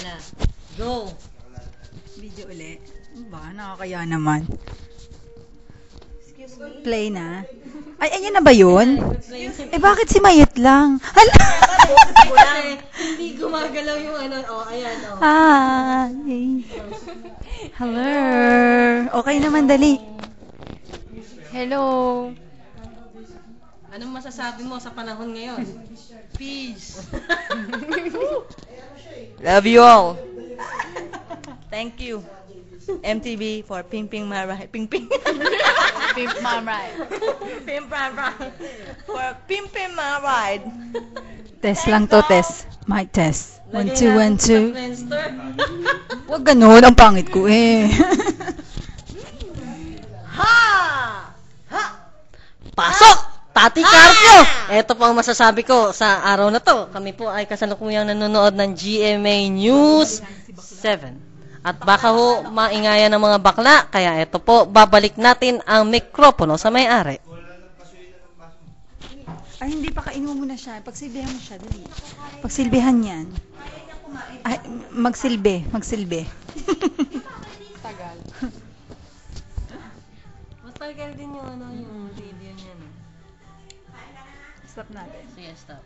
na. Go! Video uli. Ba, nakakaya naman. Excuse me? Play na. Ay, ayan na ba yun? Eh, bakit si Mayet lang? Hala! Kasi hindi gumagalaw yung ano. Oh, ayan. Oh. Hi! Hello! Okay naman, dali. Hello! Anong masasabi mo sa panahon ngayon? Peace! Love you all. Thank you, MTV, for pimping my ride. Ping. Pimp Mom Ride. Pimp my ride. For pimping my ride. Test lang to, test. Mic test. 1, 2, 1, 2. Friendster. Huwag ganun, ang pangit ko eh. Ha! Ha! Pasok! Tati Carpio! Ito po ang masasabi ko sa araw na to. Kami po ay kasalukuyang nanonood ng GMA News 7. At baka ho maingayan ng mga bakla. Kaya ito po, babalik natin ang mikropono sa may-ari. Ay, hindi pa kainin mo muna siya. Pagsilbihan mo siya, dali. Pagsilbihan yan. Ay, magsilbi. Tagal. Mas tagal din yung ano, yung video niya. Stop natin. Sige, stop.